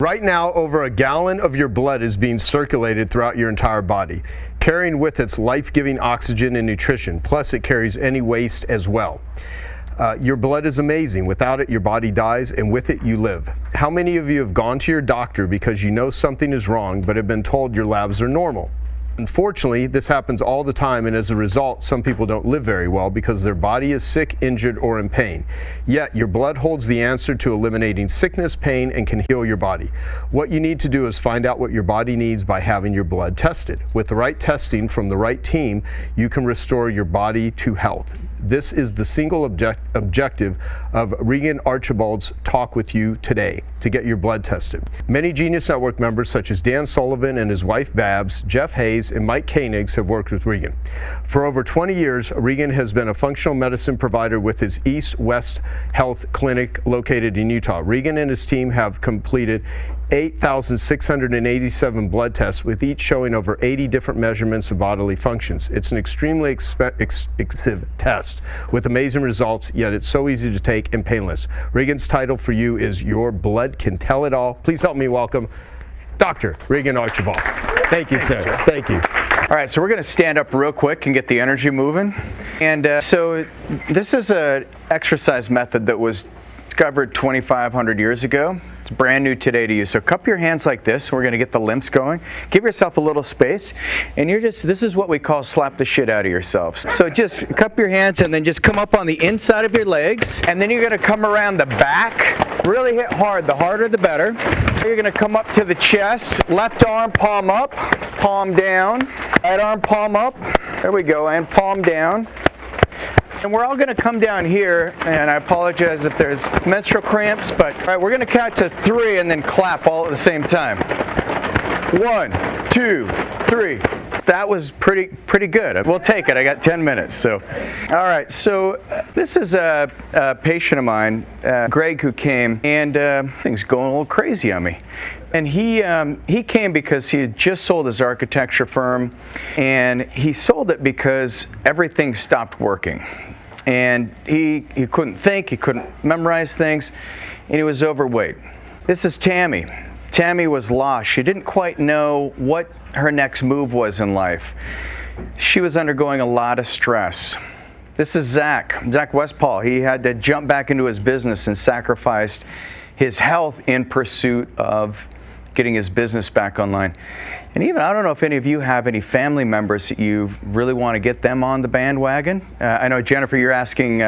Right now, over a gallon of your blood is being circulated throughout your entire body, carrying with its life-giving oxygen and nutrition, plus it carries any waste as well. Your blood is amazing. Without it, your body dies, and with it, you live. How many of you have gone to your doctor because you know something is wrong, but have been told your labs are normal? Unfortunately, this happens all the time, and as a result, some people don't live very well because their body is sick, injured, or in pain. Yet, your blood holds the answer to eliminating sickness, pain, and can heal your body. What you need to do is find out what your body needs by having your blood tested. With the right testing from the right team, you can restore your body to health. This is the single objective of Regan Archibald's talk with you today, to get your blood tested. Many Genius Network members such as Dan Sullivan and his wife Babs, Jeff Hayes, and Mike Koenigs have worked with Regan. For over 20 years, Regan has been a functional medicine provider with his East-West Health Clinic located in Utah. Regan and his team have completed 8,687 blood tests, with each showing over 80 different measurements of bodily functions. It's an extremely expensive test with amazing results, yet it's so easy to take and painless. Regan's title for you is Your Blood Can Tell It All. Please help me welcome Dr. Regan Archibald. Thank you, sir. Thank you. All right, so we're going to stand up real quick and get the energy moving. And so this is an exercise method that was discovered 2,500 years ago. It's brand new today to you. So cup your hands like this. We're going to get the lymphs going. Give yourself a little space. And this is what we call slap the shit out of yourself. So just cup your hands and then just come up on the inside of your legs. And then you're going to come around the back. Really hit hard. The harder the better. You're going to come up to the chest. Left arm, palm up, palm down. Right arm, palm up. There we go. And palm down. And we're all going to come down here, and I apologize if there's menstrual cramps, but all right, we're going to count to 3 and then clap all at the same time. 1, 2, 3. That was pretty good. We'll take it. I got 10 minutes. So, all right. So this is a patient of mine, Greg, who came, and things going a little crazy on me. And he came because he had just sold his architecture firm, and he sold it because everything stopped working. And he couldn't think, he couldn't memorize things, and he was overweight. This is Tammy. Tammy was lost. She didn't quite know what her next move was in life. She was undergoing a lot of stress. This is Zach Westpaul. He had to jump back into his business and sacrificed his health in pursuit of getting his business back online. And even, I don't know if any of you have any family members that you really want to get them on the bandwagon. I know, Jennifer, you're asking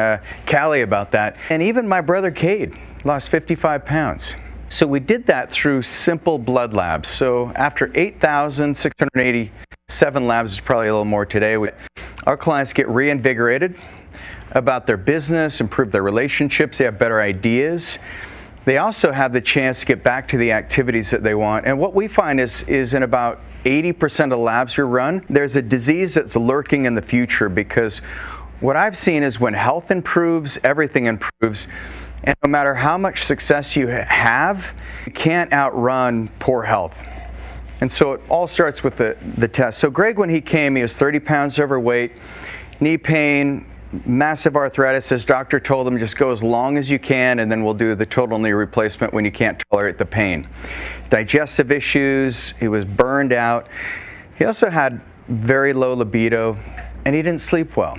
Callie about that. And even my brother Cade lost 55 pounds. So we did that through simple blood labs. So after 8,687 labs, it's probably a little more today, our clients get reinvigorated about their business, improve their relationships, they have better ideas. They also have the chance to get back to the activities that they want. And what we find is in about 80% of labs we run, there's a disease that's lurking in the future, because what I've seen is when health improves, everything improves. And no matter how much success you have, you can't outrun poor health. And so it all starts with the test. So Greg, when he came, he was 30 pounds overweight, knee pain, massive arthritis. His doctor told him just go as long as you can, and then we'll do the total knee replacement when you can't tolerate the pain. Digestive issues, he was burned out. He also had very low libido, and he didn't sleep well.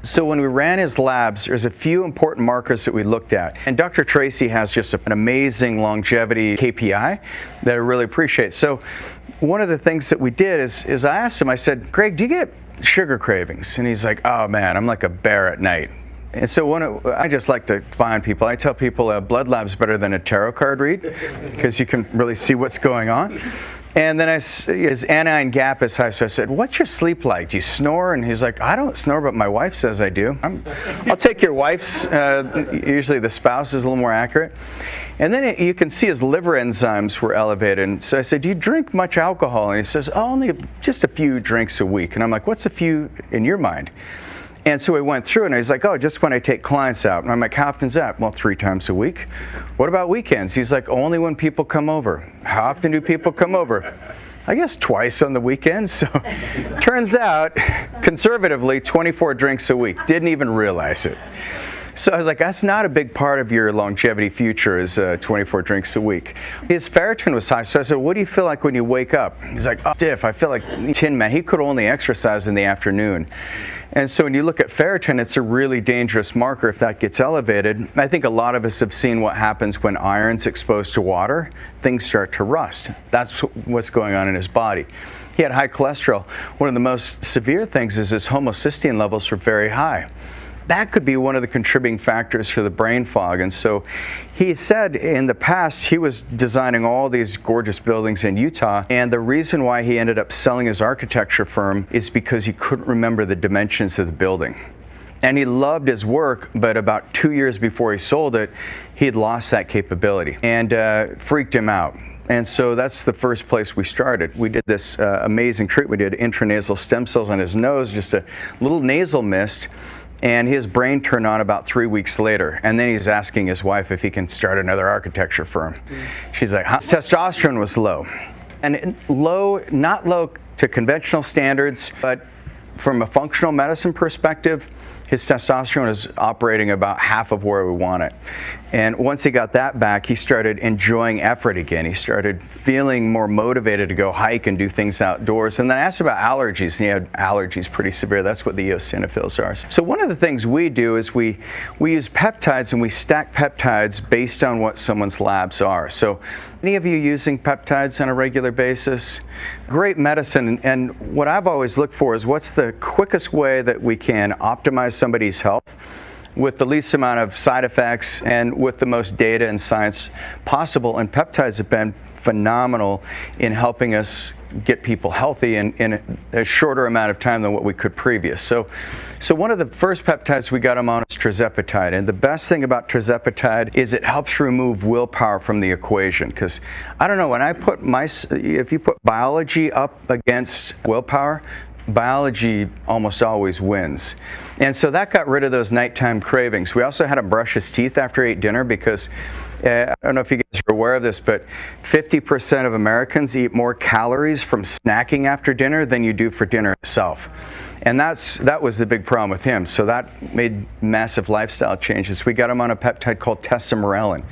So when we ran his labs, there's a few important markers that we looked at. And Dr. Tracy has just an amazing longevity KPI that I really appreciate. So one of the things that we did is I asked him, I said, Greg, do you get sugar cravings? And he's like, oh man, I'm like a bear at night. And so I just like to find people. I tell people a blood lab's better than a tarot card read, because you can really see what's going on. And then his anion gap is high, so I said, what's your sleep like? Do you snore? And he's like, I don't snore, but my wife says I do. I'll take your wife's, usually the spouse is a little more accurate. And then you can see his liver enzymes were elevated. And so I said, do you drink much alcohol? And he says, oh, only just a few drinks a week. And I'm like, what's a few in your mind? And so we went through, and he's like, oh, just when I take clients out. And I'm like, how often's that? Well, 3 times a week. What about weekends? He's like, only when people come over. How often do people come over? I guess twice on the weekends. So turns out, conservatively, 24 drinks a week. Didn't even realize it. So I was like, that's not a big part of your longevity future is 24 drinks a week. His ferritin was high, so I said, what do you feel like when you wake up? He's like, oh, stiff. I feel like Tin Man. He could only exercise in the afternoon. And so when you look at ferritin, it's a really dangerous marker if that gets elevated. I think a lot of us have seen what happens when iron's exposed to water. Things start to rust. That's what's going on in his body. He had high cholesterol. One of the most severe things is his homocysteine levels were very high. That could be one of the contributing factors for the brain fog. And so he said in the past he was designing all these gorgeous buildings in Utah, and the reason why he ended up selling his architecture firm is because he couldn't remember the dimensions of the building. And he loved his work, but about 2 years before he sold it, he had lost that capability and freaked him out. And so that's the first place we started. We did this amazing treatment. We did intranasal stem cells on his nose, just a little nasal mist. And his brain turned on about 3 weeks later. And then he's asking his wife if he can start another architecture firm. She's like, huh? Testosterone was low. And low, not low to conventional standards, but from a functional medicine perspective, his testosterone is operating about half of where we want it. And once he got that back, he started enjoying effort again. He started feeling more motivated to go hike and do things outdoors. And then I asked about allergies, and he had allergies pretty severe. That's what the eosinophils are. So one of the things we do is we use peptides, and we stack peptides based on what someone's labs are. So any of you using peptides on a regular basis? Great medicine, and what I've always looked for is what's the quickest way that we can optimize somebody's health with the least amount of side effects and with the most data and science possible. And peptides have been phenomenal in helping us get people healthy in a shorter amount of time than what we could previous. So one of the first peptides we got him on is tirzepatide. And the best thing about tirzepatide is it helps remove willpower from the equation. Because I don't know, when I put if you put biology up against willpower, biology almost always wins. And so that got rid of those nighttime cravings. We also had him brush his teeth after he ate dinner because I don't know if you guys are aware of this, but 50% of Americans eat more calories from snacking after dinner than you do for dinner itself. And that was the big problem with him. So that made massive lifestyle changes. We got him on a peptide called tesamorelin,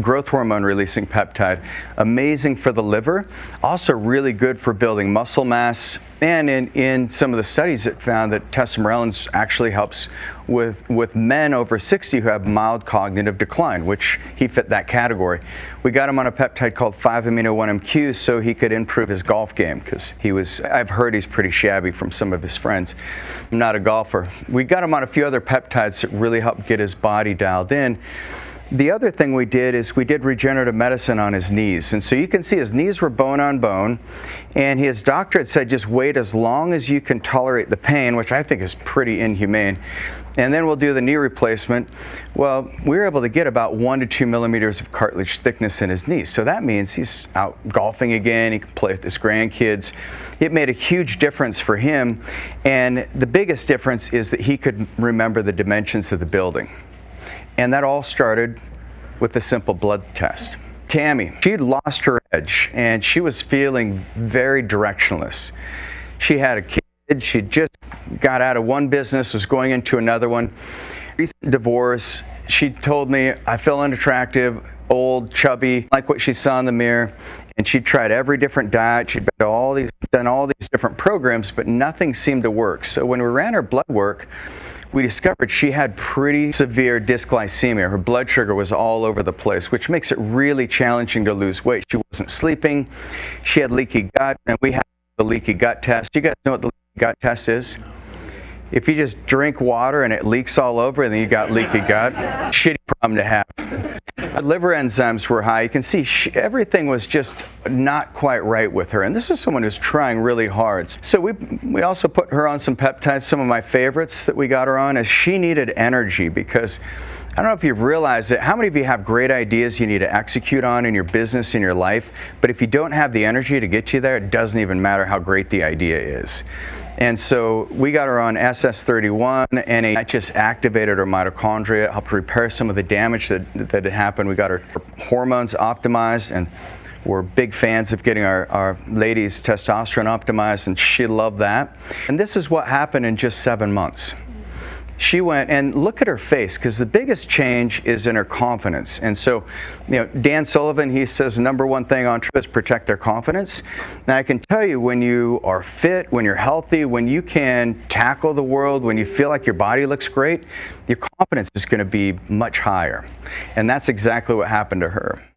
growth hormone releasing peptide. Amazing for the liver, also really good for building muscle mass. And in some of the studies it found that tesamorelin actually helps with men over 60 who have mild cognitive decline, which he fit that category. We got him on a peptide called 5-amino-1-MQ so he could improve his golf game, because I've heard he's pretty shabby from some of his friends. I'm not a golfer. We got him on a few other peptides that really helped get his body dialed in. The other thing we did is we did regenerative medicine on his knees. And so you can see his knees were bone on bone. And his doctor had said, just wait as long as you can tolerate the pain, which I think is pretty inhumane. And then we'll do the knee replacement. Well, we were able to get about 1 to 2 millimeters of cartilage thickness in his knees. So that means he's out golfing again. He can play with his grandkids. It made a huge difference for him. And the biggest difference is that he could remember the dimensions of the building. And that all started with a simple blood test. Tammy, she'd lost her edge and she was feeling very directionless. She had a kid, she just got out of one business, was going into another one. Recent divorce, she told me, I feel unattractive, old, chubby, like what she saw in the mirror. And she tried every different diet, she'd done all these different programs, but nothing seemed to work. So when we ran her blood work, we discovered she had pretty severe dysglycemia. Her blood sugar was all over the place, which makes it really challenging to lose weight. She wasn't sleeping. She had leaky gut, and we had the leaky gut test. You guys know what the leaky gut test is? If you just drink water and it leaks all over, then you got leaky gut. Shitty problem to have. Liver enzymes were high. You can see everything was just not quite right with her. And this is someone who's trying really hard. So we also put her on some peptides. Some of my favorites that we got her on is she needed energy, because I don't know if you've realized it. How many of you have great ideas you need to execute on in your business, in your life? But if you don't have the energy to get you there, it doesn't even matter how great the idea is. And so we got her on SS31, and it just activated her mitochondria, helped repair some of the damage that had happened. We got her hormones optimized, and we're big fans of getting our ladies' testosterone optimized, and she loved that. And this is what happened in just 7 months. she went and look at her face, because the biggest change is in her confidence. And so, Dan Sullivan, he says number one thing on trip is protect their confidence. And I can tell you, when you are fit, when you're healthy, when you can tackle the world, when you feel like your body looks great, your confidence is going to be much higher. And that's exactly what happened to her.